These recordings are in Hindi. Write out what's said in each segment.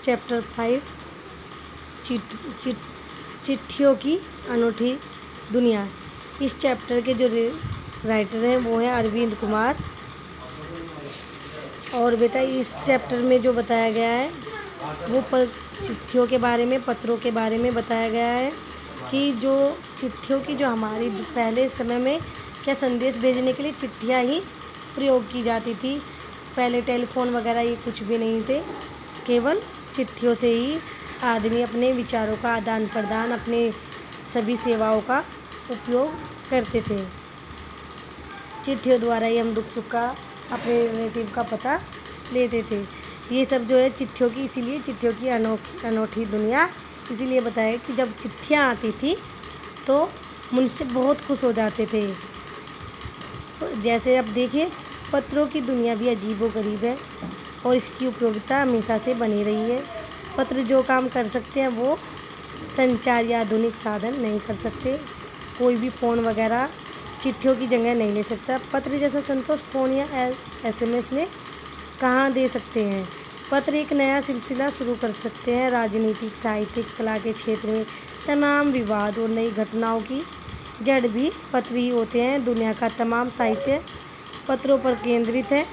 चैप्टर 5 चिट्ठियों की अनूठी दुनिया। इस चैप्टर के जो राइटर हैं वो है अरविंद कुमार। और बेटा इस चैप्टर में जो बताया गया है वो चिट्ठियों के बारे में, पत्रों के बारे में बताया गया है कि जो चिट्ठियों की जो हमारी पहले समय में क्या संदेश भेजने के लिए चिट्ठियाँ ही प्रयोग की जाती थी। पहले टेलीफोन वगैरह ये कुछ भी नहीं थे, केवल चिट्ठियों से ही आदमी अपने विचारों का आदान प्रदान, अपने सभी सेवाओं का उपयोग करते थे। चिट्ठियों द्वारा ही हम दुख सुख का, अपने रिलेटिव का पता लेते थे। ये सब जो है चिट्ठियों की, इसीलिए चिट्ठियों की अनोखी दुनिया इसीलिए बताया कि जब चिट्ठियाँ आती थी तो मनुष्य बहुत खुश हो जाते थे। जैसे अब देखिए, पत्रों की दुनिया भी अजीबोगरीब है और इसकी उपयोगिता हमेशा से बनी रही है। पत्र जो काम कर सकते हैं वो संचार या आधुनिक साधन नहीं कर सकते। कोई भी फ़ोन वगैरह चिट्ठियों की जगह नहीं ले सकता। पत्र जैसा संतोष फ़ोन या SMS में कहाँ दे सकते हैं। पत्र एक नया सिलसिला शुरू कर सकते हैं। राजनीतिक, साहित्यिक, कला के क्षेत्र में तमाम विवाद और नई घटनाओं की जड़ भी पत्र ही होते हैं। दुनिया का तमाम साहित्य पत्रों पर केंद्रित है।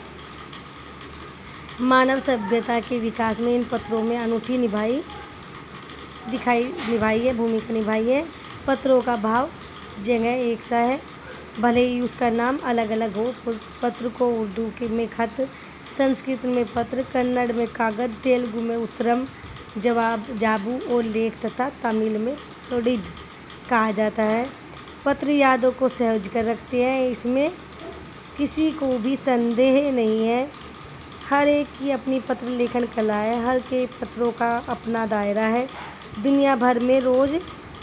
मानव सभ्यता के विकास में इन पत्रों में अनूठी भूमिका निभाई है। पत्रों का भाव जगह एक सा है, भले ही उसका नाम अलग अलग हो। पत्र को उर्दू में खत, संस्कृत में पत्र, कन्नड़ में कागज, तेलुगु में उत्तरम, जाबू और लेख तथा तमिल में तोड़िद कहा जाता है। पत्र यादों को सहज कर रखते हैं, इसमें किसी को भी संदेह नहीं है। हर एक की अपनी पत्र लेखन कला है, हर के पत्रों का अपना दायरा है। दुनिया भर में रोज़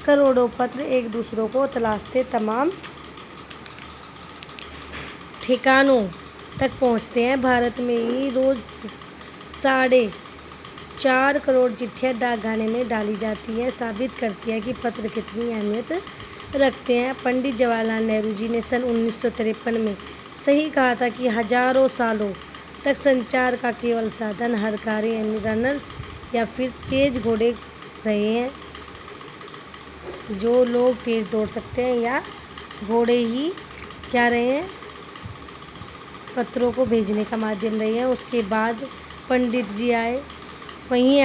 करोड़ों पत्र एक दूसरों को तलाशते तमाम ठिकानों तक पहुंचते हैं। भारत में ही रोज़ 4.5 करोड़ चिट्ठियाँ डाकखाने में डाली जाती हैं। साबित करती है कि पत्र कितनी अहमियत रखते हैं। पंडित जवाहरलाल नेहरू जी ने सन 1953 में सही कहा था कि हजारों सालों तक संचार का केवल साधन हरकारे रनर्स या फिर तेज घोड़े रहे हैं। जो लोग तेज दौड़ सकते हैं या घोड़े ही क्या रहे हैं, पत्रों को भेजने का माध्यम रहे हैं। उसके बाद पंडित जी आए, पहिए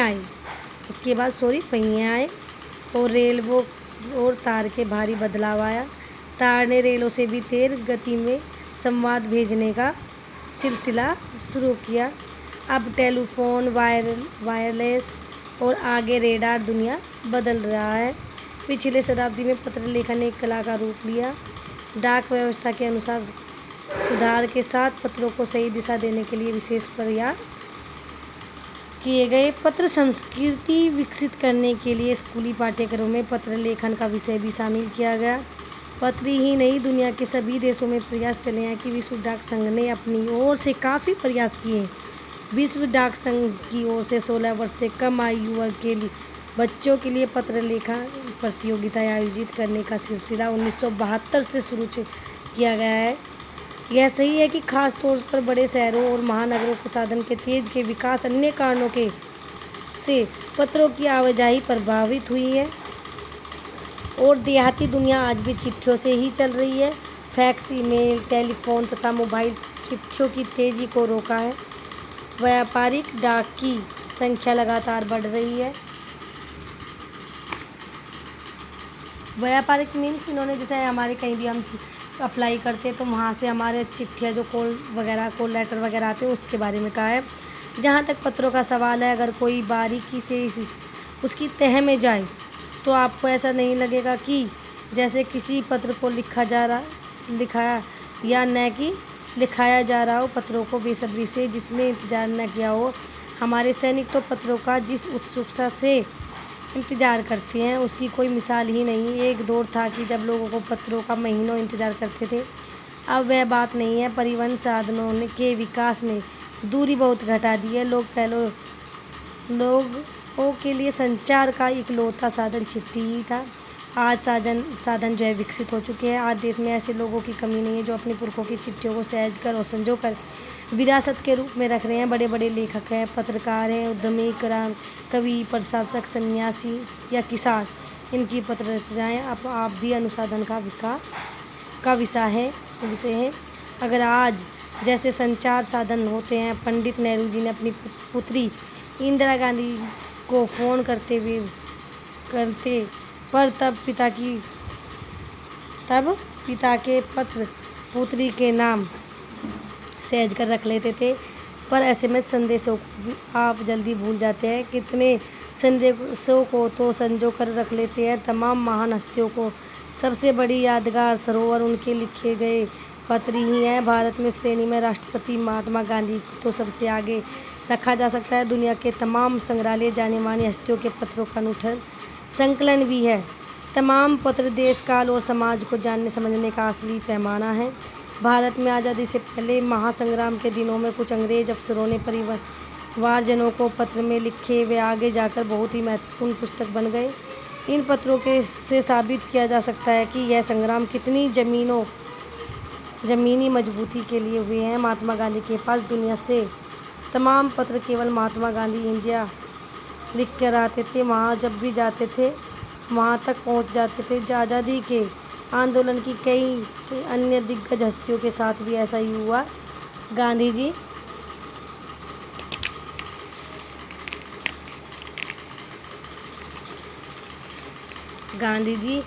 आए और रेल और तार के भारी बदलाव आया। तार ने रेलों से भी तेज गति में संवाद भेजने का सिलसिला शुरू किया। अब टेलीफोन, वायरलेस और आगे रेडार दुनिया बदल रहा है। पिछले शताब्दी में पत्र लेखन एक कला का रूप लिया। डाक व्यवस्था के अनुसार सुधार के साथ पत्रों को सही दिशा देने के लिए विशेष प्रयास किए गए। पत्र संस्कृति विकसित करने के लिए स्कूली पाठ्यक्रमों में पत्र लेखन का विषय भी शामिल किया गया। पत्र ही नहीं, दुनिया के सभी देशों में प्रयास चले हैं कि विश्व डाक संघ ने अपनी ओर से काफ़ी प्रयास किए। विश्व डाक संघ की ओर से 16 वर्ष से कम आयु वर्ग के लिए बच्चों के लिए पत्र लेखन प्रतियोगिता आयोजित करने का सिलसिला 1972 से शुरू किया गया है। यह सही है कि खास तौर पर बड़े शहरों और महानगरों के साधन के तेज के विकास अन्य कारणों से पत्रों की आवाजाही प्रभावित हुई है और देहाती दुनिया आज भी चिट्ठियों से ही चल रही है। फैक्स, ईमेल, टेलीफोन तथा मोबाइल चिट्ठियों की तेज़ी को रोका है। व्यापारिक डाक की संख्या लगातार बढ़ रही है। व्यापारिक मीन्स इन्होंने जैसे हमारे कहीं भी हम अप्लाई करते हैं तो वहाँ से हमारे चिट्ठियाँ जो कॉल लेटर वगैरह आते हैं उसके बारे में कहा है। जहाँ तक पत्रों का सवाल है, अगर कोई बारीकी से उसकी तह में जाए तो आपको ऐसा नहीं लगेगा कि जैसे किसी पत्र को लिखाया या न कि लिखाया जा रहा हो। पत्रों को बेसब्री से जिसने इंतज़ार न किया हो। हमारे सैनिक तो पत्रों का जिस उत्सुकता से इंतज़ार करते हैं उसकी कोई मिसाल ही नहीं। एक दौर था कि जब लोगों को पत्रों का महीनों इंतज़ार करते थे, अब वह बात नहीं है। परिवहन साधनों के विकास ने दूरी बहुत घटा दी है। लोगों के लिए संचार का इकलौता साधन चिट्ठी ही था। आज साधन जो है विकसित हो चुके हैं। आज देश में ऐसे लोगों की कमी नहीं है जो अपने पुरखों की चिट्ठियों को सहज कर और संजो कर विरासत के रूप में रख रहे हैं। बड़े बड़े लेखक हैं, पत्रकार हैं, उद्यमी, कवि, प्रशासक, सन्यासी या किसान, इनकी पत्र रचनाएँ आप भी अनुसंधान का विकास का विषय है। अगर आज जैसे संचार साधन होते हैं, पंडित नेहरू जी ने अपनी पुत्री इंदिरा गांधी को फ़ोन करते पर तब पिता के पत्र पुत्री के नाम सहेज कर रख लेते थे, पर SMS संदेशों को भी आप जल्दी भूल जाते हैं। कितने संदेशों को तो संजो कर रख लेते हैं। तमाम महान हस्तियों को सबसे बड़ी यादगार धरोहर उनके लिखे गए पत्र ही हैं। भारत में श्रेणी में राष्ट्रपति महात्मा गांधी को तो सबसे आगे रखा जा सकता है। दुनिया के तमाम संग्रहालय जाने मानी हस्तियों के पत्रों का अनूठा संकलन भी है। तमाम पत्र देश, काल और समाज को जानने समझने का असली पैमाना है। भारत में आज़ादी से पहले महासंग्राम के दिनों में कुछ अंग्रेज अफसरों ने परिवारजनों को पत्र में लिखे, वे आगे जाकर बहुत ही महत्वपूर्ण पुस्तक बन गए। इन पत्रों से साबित किया जा सकता है कि यह संग्राम कितनी ज़मीनी मजबूती के लिए हुए हैं। महात्मा गांधी के पास दुनिया से तमाम पत्र केवल महात्मा गांधी इंडिया लिख कर आते थे। वहाँ जब भी जाते थे वहाँ तक पहुँच जाते थे। आज़ादी के आंदोलन की कई अन्य दिग्गज हस्तियों के साथ भी ऐसा ही हुआ। गांधी जी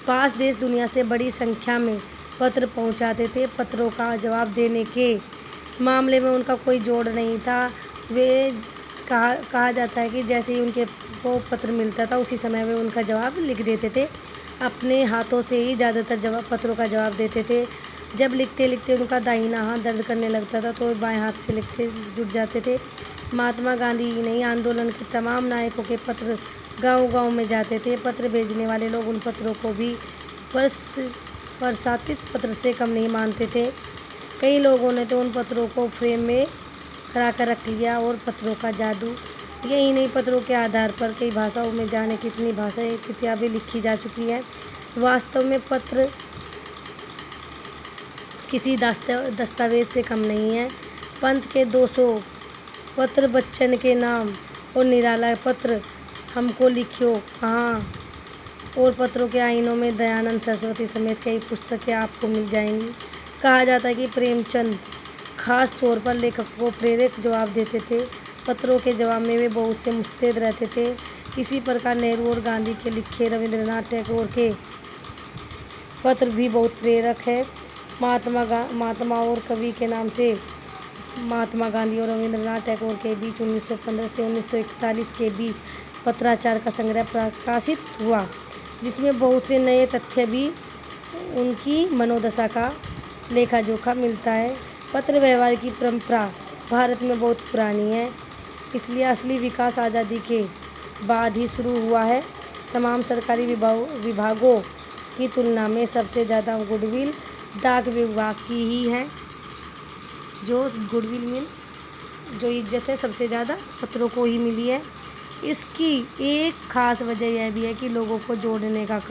पास देश दुनिया से बड़ी संख्या में पत्र पहुंचाते थे। पत्रों का जवाब देने के मामले में उनका कोई जोड़ नहीं था। वे कहा जाता है कि जैसे ही उनके को पत्र मिलता था उसी समय वे उनका जवाब लिख देते थे। अपने हाथों से ही ज़्यादातर पत्रों का जवाब देते थे। जब लिखते लिखते उनका दाहिना हाथ दर्द करने लगता था तो वे बाएं हाथ से लिखते जुट जाते थे। महात्मा गांधी ही नहीं, आंदोलन के तमाम नायकों के पत्र गांव-गांव में जाते थे। पत्र भेजने वाले लोग उन पत्रों को भी प्रसारित पत्र से कम नहीं मानते थे। कई लोगों ने तो उन पत्रों को फ्रेम में करा कर रख लिया। और पत्रों का जादू यही नहीं, पत्रों के आधार पर कई भाषाओं में जाने कितनी भाषाएं किताबें लिखी जा चुकी हैं। वास्तव में पत्र किसी दस्तावेज से कम नहीं है। पंत के 200 पत्र, बच्चन के नाम और निराला पत्र, हमको लिखियो कहाँ, और पत्रों के आईनों में दयानंद सरस्वती समेत कई पुस्तकें आपको मिल जाएंगी। कहा जाता है कि प्रेमचंद खास तौर पर लेखक को प्रेरक जवाब देते थे। पत्रों के जवाब में वे बहुत से मुस्तैद रहते थे। इसी प्रकार नेहरू और गांधी के लिखे रविंद्रनाथ टैगोर के पत्र भी बहुत प्रेरक है। महात्मा और कवि के नाम से महात्मा गांधी और रविंद्रनाथ टैगोर के बीच 1915 से 1941 के बीच पत्राचार का संग्रह प्रकाशित हुआ, जिसमें बहुत से नए तथ्य भी उनकी मनोदशा का लेखा जोखा मिलता है। पत्र व्यवहार की परंपरा भारत में बहुत पुरानी है, इसलिए असली विकास आज़ादी के बाद ही शुरू हुआ है। तमाम सरकारी विभागों की तुलना में सबसे ज़्यादा गुडविल डाक विभाग की ही है। जो गुडविल मीन्स जो इज्जत है सबसे ज़्यादा पत्रों को ही मिली है। इसकी एक ख़ास वजह यह भी है कि लोगों को जोड़ने का